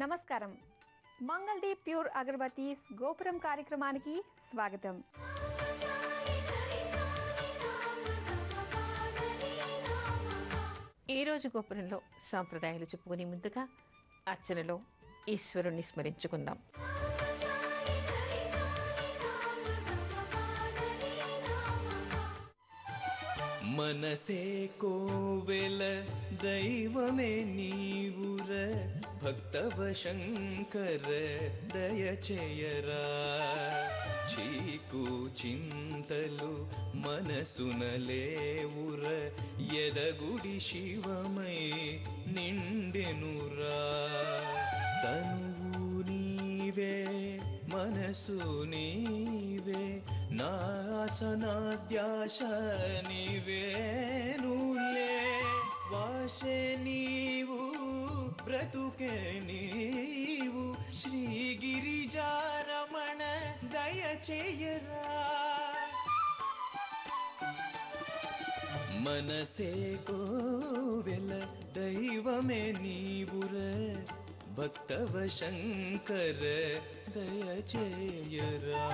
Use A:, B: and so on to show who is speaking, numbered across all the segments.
A: నమస్కారం. మంగళదీప్ ప్యూర్ అగరబత్తీస్ గోపురం కార్యక్రమానికి స్వాగతం.
B: ఈరోజు గోపురంలో సాంప్రదాయాలు చెప్పుకుని ముందుగా అర్చనలో ఈశ్వరుణ్ణి స్మరించుకుందాం.
C: మనసే కోవెల దైవమే నీవుర భక్తవ శంకర దయచేయరా. చీకు చింతలు మనసునలేవుర ఎదగుడి శివమై నిండెనురా. తనువు నీవే మనసు నీవే నాసనాద్యాశ నీవేనులే. శ్వాసే నీవు బ్రతుకే నీవు శ్రీగిరిజారమణ దయచేయరా. మనసే కోవెల దైవమే నీవుర భక్తవ శంకర దయచేయరా.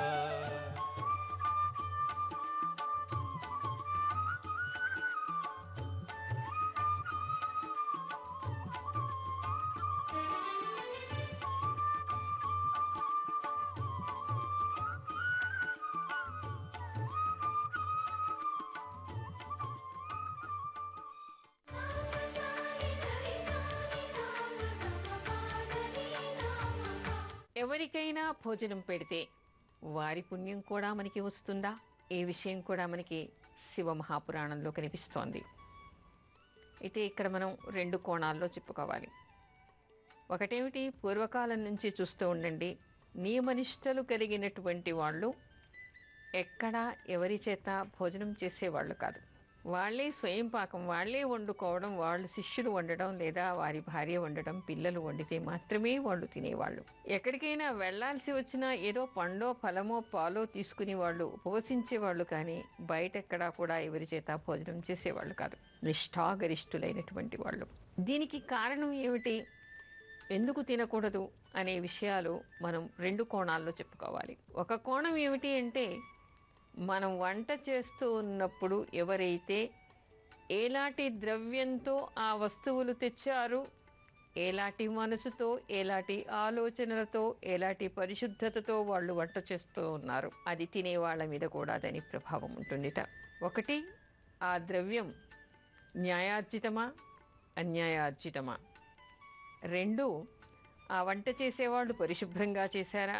B: ఎవరికైనా భోజనం పెడితే వారి పుణ్యం కూడా మనకి వస్తుందా? ఈ విషయం కూడా మనకి శివ మహాపురాణంలో కనిపిస్తోంది. అయితే ఇక్కడ మనం రెండు కోణాల్లో చెప్పుకోవాలి. ఒకటేమిటి, పూర్వకాలం నుంచి చూస్తూ ఉండండి, నియమనిష్టలు కలిగినటువంటి వాళ్ళు ఎక్కడా ఎవరి చేత భోజనం చేసేవాళ్ళు కాదు. వాళ్ళే స్వయం పాకం, వాళ్ళే వండుకోవడం, వాళ్ళు శిష్యులు వండడం లేదా వారి భార్య వండడం, పిల్లలు వండితే మాత్రమే వాళ్ళు తినేవాళ్ళు. ఎక్కడికైనా వెళ్లాల్సి వచ్చినా ఏదో పండో ఫలమో పాలో తీసుకుని వాళ్ళు ఉపవసించేవాళ్ళు, కానీ బయటెక్కడా కూడా ఎవరి చేత భోజనం చేసేవాళ్ళు కాదు. నిష్ఠాగరిష్ఠులైనటువంటి వాళ్ళు. దీనికి కారణం ఏమిటి, ఎందుకు తినకూడదు అనే విషయాలు మనం రెండు కోణాల్లో చెప్పుకోవాలి. ఒక కోణం ఏమిటి అంటే, మనం వంట చేస్తూ ఉన్నప్పుడు ఎవరైతే ఎలాంటి ద్రవ్యంతో ఆ వస్తువులు తెచ్చారు, ఎలాంటి మనసుతో, ఎలాంటి ఆలోచనలతో, ఎలాంటి పరిశుద్ధతతో వాళ్ళు వంట చేస్తూ ఉన్నారు, అది తినేవాళ్ళ మీద కూడా దాని ప్రభావం ఉంటుందిట. ఒకటి, ఆ ద్రవ్యం న్యాయార్జితమా అన్యాయార్జితమా. రెండు, ఆ వంట చేసేవాళ్ళు పరిశుభ్రంగా చేశారా,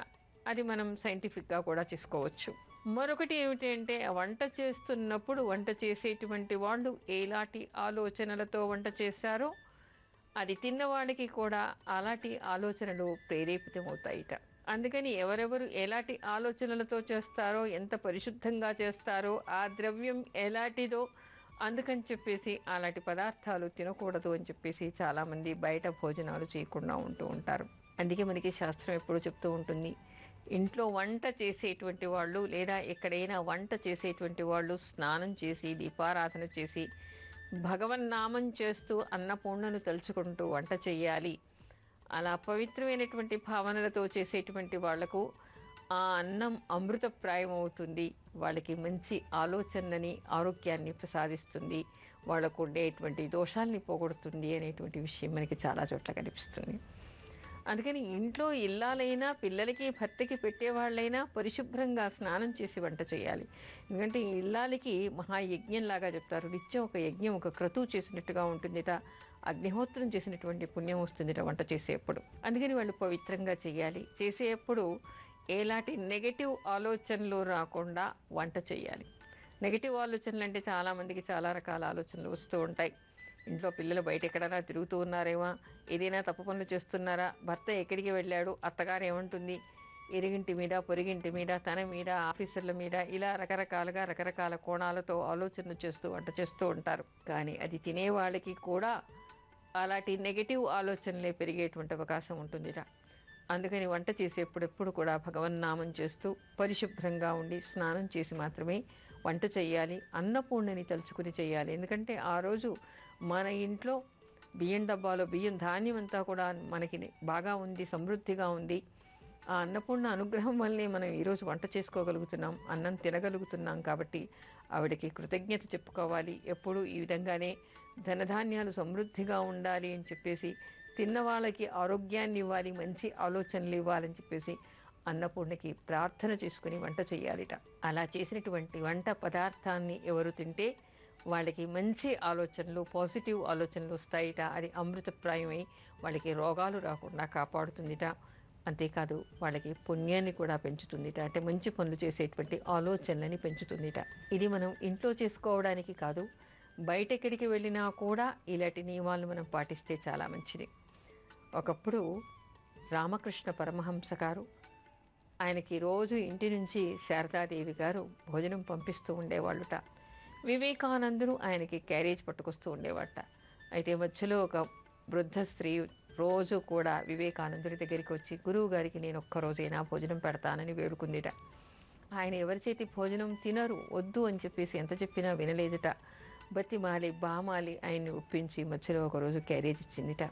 B: అది మనం సైంటిఫిక్గా కూడా చేసుకోవచ్చు. మరొకటి ఏమిటి అంటే, వంట చేస్తున్నప్పుడు వంట చేసేటువంటి వాళ్ళు ఎలాంటి ఆలోచనలతో వంట చేశారో అది తిన్నవాళ్ళకి కూడా అలాంటి ఆలోచనలు ప్రేరేపితమవుతాయిట. అందుకని ఎవరెవరు ఎలాంటి ఆలోచనలతో చేస్తారో, ఎంత పరిశుద్ధంగా చేస్తారో, ఆ ద్రవ్యం ఎలాంటిదో, అందుకని చెప్పేసి అలాంటి పదార్థాలు తినకూడదు అని చెప్పేసి చాలామంది బయట భోజనాలు చేయకుండా ఉంటూ ఉంటారు. అందుకే మనకి శాస్త్రం ఎప్పుడూ చెప్తూ ఉంటుంది, ఇంట్లో వంట చేసేటువంటి వాళ్ళు లేదా ఎక్కడైనా వంట చేసేటువంటి వాళ్ళు స్నానం చేసి దీపారాధన చేసి భగవన్నామం చేస్తూ అన్నపూర్ణను తలుచుకుంటూ వంట చేయాలి. అలా పవిత్రమైనటువంటి భావనలతో చేసేటువంటి వాళ్లకు ఆ అన్నం అమృతప్రాయం అవుతుంది. వాళ్ళకి మంచి ఆలోచనని, ఆరోగ్యాన్ని ప్రసాదిస్తుంది, వాళ్ళకు ఉండేటువంటి దోషాల్ని పోగొడుతుంది అనేటువంటి విషయం మనకి చాలా చోట్ల కనిపిస్తుంది. అందుకని ఇంట్లో ఇల్లాలైనా, పిల్లలకి భర్తకి పెట్టేవాళ్ళైనా పరిశుభ్రంగా స్నానం చేసి వంట చేయాలి. ఎందుకంటే ఇల్లాలకి మహాయజ్ఞంలాగా చెప్తారు. నిత్యం ఒక యజ్ఞం, ఒక క్రతువు చేసినట్టుగా ఉంటుందిట. అగ్నిహోత్రం చేసినటువంటి పుణ్యం వస్తుందిట వంట చేసేప్పుడు. అందుకని వాళ్ళు పవిత్రంగా చేయాలి. చేసేప్పుడు ఎలాంటి నెగటివ్ ఆలోచనలు రాకుండా వంట చేయాలి. నెగటివ్ ఆలోచనలు అంటే చాలామందికి చాలా రకాల ఆలోచనలు వస్తూ ఉంటాయి. ఇంట్లో పిల్లలు బయట ఎక్కడైనా తిరుగుతూ ఉన్నారేమో, ఏదైనా తప్పు పనులు చేస్తున్నారా, భర్త ఎక్కడికి వెళ్ళాడు, అత్తగారు ఏమంటుంది, ఇరుగింటి మీద, పొరిగింటి మీద, తన మీద, ఆఫీసర్ల మీద, ఇలా రకరకాల కోణాలతో ఆలోచనలు చేస్తూ వంట చేస్తూ ఉంటారు. కానీ అది తినేవాళ్ళకి కూడా అలాంటి నెగటివ్ ఆలోచనలే పెరిగేటువంటి అవకాశం ఉంటుందిట. అందుకని వంట చేసేప్పుడు కూడా భగవన్నామం చేస్తూ పరిశుభ్రంగా ఉండి స్నానం చేసి మాత్రమే వంట చేయాలి. అన్నపూర్ణని తలుచుకుని చేయాలి. ఎందుకంటే ఆ రోజు మన ఇంట్లో బియ్యం డబ్బాలో బియ్యం ధాన్యం అంతా కూడా మనకి బాగా ఉంది, సమృద్ధిగా ఉంది. ఆ అన్నపూర్ణ అనుగ్రహం వల్లనే మనం ఈరోజు వంట చేసుకోగలుగుతున్నాం, అన్నం తినగలుగుతున్నాం. కాబట్టి ఆవిడకి కృతజ్ఞత చెప్పుకోవాలి. ఎప్పుడూ ఈ విధంగానే ధనధాన్యాలు సమృద్ధిగా ఉండాలి అని చెప్పేసి, తిన్న వాళ్ళకి ఆరోగ్యాన్ని ఇవ్వాలి, మంచి ఆలోచనలు ఇవ్వాలని చెప్పేసి అన్నపూర్ణకి ప్రార్థన చేసుకుని వంట చేయాలిట. అలా చేసినటువంటి వంట పదార్థాన్ని ఎవరు తింటే వాళ్ళకి మంచి ఆలోచనలు, పాజిటివ్ ఆలోచనలు వస్తాయిట. అది అమృతప్రాయమై వాళ్ళకి రోగాలు రాకుండా కాపాడుతుందిట. అంతేకాదు వాళ్ళకి పుణ్యాన్ని కూడా పెంచుతుందిట. అంటే మంచి పనులు చేసేటువంటి ఆలోచనలని పెంచుతుందిట. ఇది మనం ఇంట్లో చేసుకోవడానికి కాదు, బయటెక్కడికి వెళ్ళినా కూడా ఇలాంటి నియమాలు మనం పాటిస్తే చాలా మంచిది. ఒకప్పుడు రామకృష్ణ పరమహంస గారు, ఆయనకి రోజు ఇంటి నుంచి శారదాదేవి గారు భోజనం పంపిస్తూ ఉండేవాళ్ళుట. వివేకానందుడు ఆయనకి క్యారేజ్ పట్టుకొస్తూ ఉండేవాట. అయితే మధ్యలో ఒక వృద్ధ స్త్రీ రోజు కూడా వివేకానందుడి దగ్గరికి వచ్చి, గురువు గారికి నేను ఒక్కరోజైనా భోజనం పెడతానని వేడుకుందిట. ఆయన ఎవరి చేతి భోజనం తినరు, వద్దు అని చెప్పేసి ఎంత చెప్పినా వినలేదుట. బతిమాలి బామాలి ఆయన్ని ఒప్పించి మధ్యలో ఒకరోజు క్యారేజ్ ఇచ్చిందిట.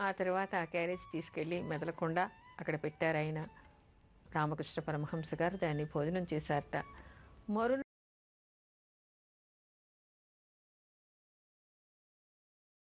B: ఆ తర్వాత ఆ క్యారేజ్ తీసుకెళ్ళి మెదలకుండా అక్కడ పెట్టారు ఆయన. రామకృష్ణ పరమహంస గారు దాన్ని భోజనం చేశారట.